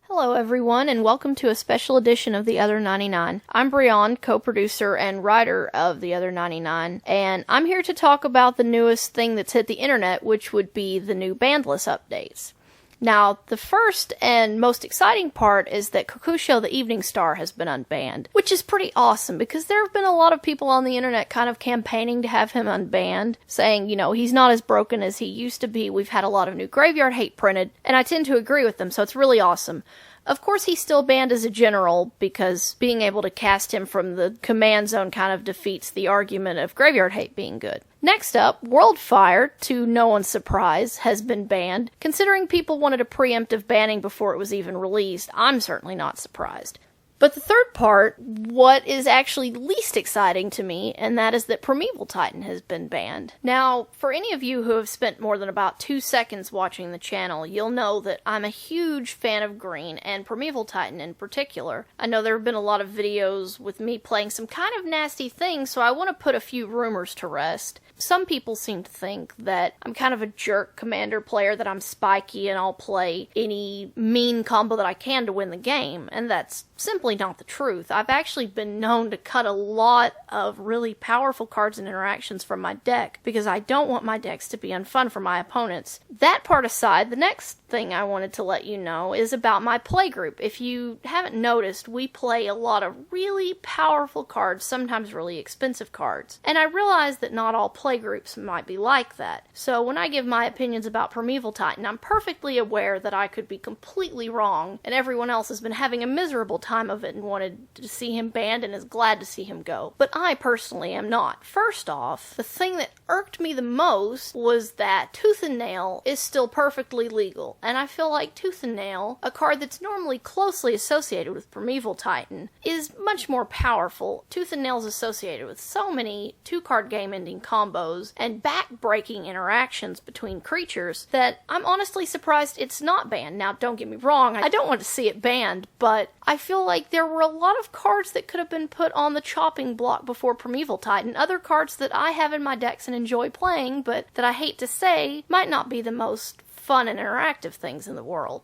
Hello everyone, and welcome to a special edition of The Other 99. I'm Brionne, co-producer and writer of The Other 99, and I'm here to talk about the newest thing that's hit the internet, which would be the new bandless updates. Now, the first and most exciting part is that Kokusho the Evening Star has been unbanned, which is pretty awesome because there have been a lot of people on the internet kind of campaigning to have him unbanned, saying, he's not as broken as he used to be. We've had a lot of new graveyard hate printed, and I tend to agree with them, so it's really awesome. Of course, he's still banned as a general, because being able to cast him from the command zone kind of defeats the argument of graveyard hate being good. Next up, Worldfire, to no one's surprise, has been banned. Considering people wanted a preemptive banning before it was even released, I'm certainly not surprised. But the third part, what is actually least exciting to me, and that is that Primeval Titan has been banned. Now, for any of you who have spent more than about 2 seconds watching the channel, you'll know that I'm a huge fan of green, and Primeval Titan in particular. I know there have been a lot of videos with me playing some kind of nasty things, so I want to put a few rumors to rest. Some people seem to think that I'm kind of a jerk commander player, that I'm spiky and I'll play any mean combo that I can to win the game, and that's simply not the truth. I've actually been known to cut a lot of really powerful cards and interactions from my deck because I don't want my decks to be unfun for my opponents. That part aside, the next thing I wanted to let you know is about my playgroup. If you haven't noticed, we play a lot of really powerful cards, sometimes really expensive cards, and I realize that not all playgroups might be like that. So when I give my opinions about Primeval Titan, I'm perfectly aware that I could be completely wrong, and everyone else has been having a miserable time of it and wanted to see him banned and is glad to see him go. But I personally am not. First off, the thing that irked me the most was that Tooth and Nail is still perfectly legal, and I feel like Tooth and Nail, a card that's normally closely associated with Primeval Titan, is much more powerful. Tooth and Nail is associated with so many 2-card game-ending combos and back-breaking interactions between creatures that I'm honestly surprised it's not banned. Now, don't get me wrong, I don't want to see it banned, but I feel like there were a lot of cards that could have been put on the chopping block before Primeval Titan, other cards that I have in my decks and enjoy playing, but that I hate to say might not be the most fun and interactive things in the world.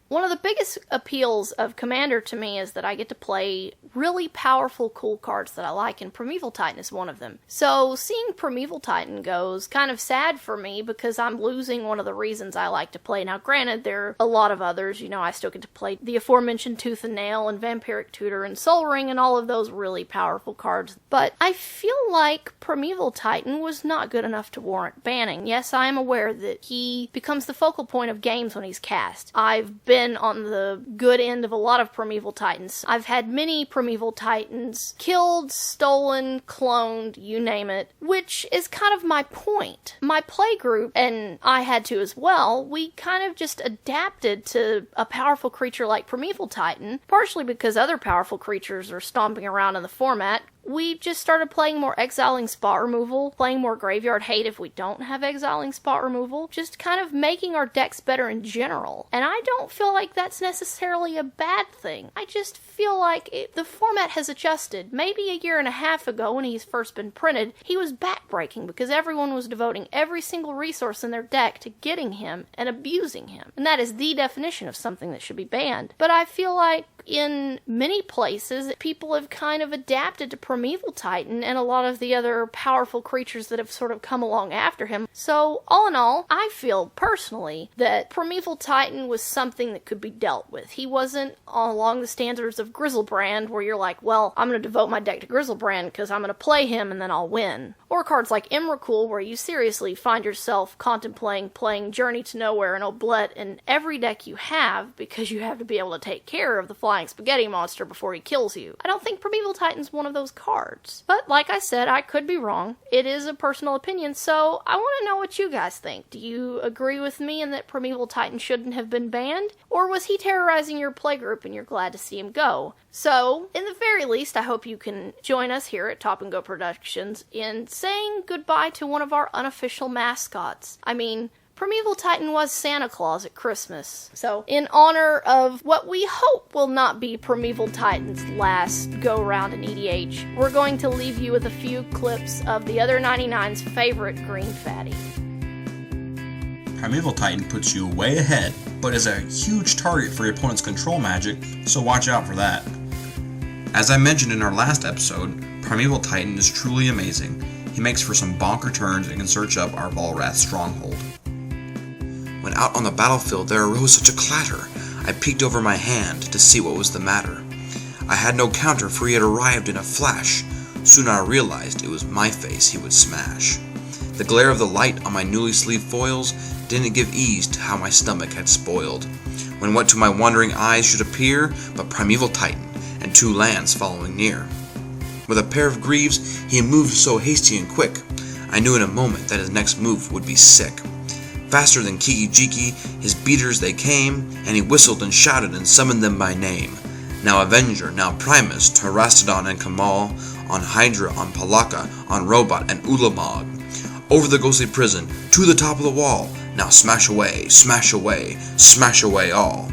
One of the biggest appeals of Commander to me is that I get to play really powerful, cool cards that I like, and Primeval Titan is one of them. So seeing Primeval Titan go is kind of sad for me because I'm losing one of the reasons I like to play. Now granted, there are a lot of others, I still get to play the aforementioned Tooth and Nail and Vampiric Tutor and Soul Ring and all of those really powerful cards, but I feel like Primeval Titan was not good enough to warrant banning. Yes, I am aware that he becomes the focal point of games when he's cast. I've been on the good end of a lot of Primeval Titans. I've had many Primeval Titans killed, stolen, cloned, you name it, which is kind of my point. My playgroup, and I had to as well, we kind of just adapted to a powerful creature like Primeval Titan, partially because other powerful creatures are stomping around in the format. We just started playing more exiling spot removal, playing more graveyard hate if we don't have exiling spot removal, just kind of making our decks better in general. And I don't feel like that's necessarily a bad thing. I just feel like the format has adjusted. Maybe a year and a half ago when he's first been printed, he was backbreaking because everyone was devoting every single resource in their deck to getting him and abusing him. And that is the definition of something that should be banned. But I feel like in many places, people have kind of adapted to Primeval Titan and a lot of the other powerful creatures that have sort of come along after him. So, all in all, I feel personally that Primeval Titan was something that could be dealt with. He wasn't along the standards of Griselbrand, where you're like, well, I'm going to devote my deck to Griselbrand because I'm going to play him and then I'll win. Or cards like Emrakul, where you seriously find yourself contemplating playing Journey to Nowhere and Oblette in every deck you have because you have to be able to take care of the flying spaghetti monster before he kills you. I don't think Primeval Titan's one of those cards. But like I said, I could be wrong. It is a personal opinion, so I want to know what you guys think. Do you agree with me in that Primeval Titan shouldn't have been banned? Or was he terrorizing your playgroup and you're glad to see him go? So, in the very least, I hope you can join us here at Top & Go Productions in saying goodbye to one of our unofficial mascots. I mean, Primeval Titan was Santa Claus at Christmas. So, in honor of what we hope will not be Primeval Titan's last go-round in EDH, we're going to leave you with a few clips of the other 99's favorite green fatty. Primeval Titan puts you way ahead, but is a huge target for your opponent's control magic, so watch out for that. As I mentioned in our last episode, Primeval Titan is truly amazing. He makes for some bonker turns and can search up our Volrath stronghold. When out on the battlefield there arose such a clatter, I peeked over my hand to see what was the matter. I had no counter, for he had arrived in a flash. Soon I realized it was my face he would smash. The glare of the light on my newly sleeved foils didn't give ease to how my stomach had spoiled, when what to my wondering eyes should appear but Primeval Titan and 2 lands following near. With a pair of greaves he moved so hasty and quick, I knew in a moment that his next move would be sick. Faster than Kiki-Jiki, his beaters they came, and he whistled and shouted and summoned them by name. Now Avenger, now Primus, Terastodon and Kamal, on Hydra, on Palaka, on Robot and Ulamog. Over the ghostly prison, to the top of the wall, now smash away, smash away, smash away all.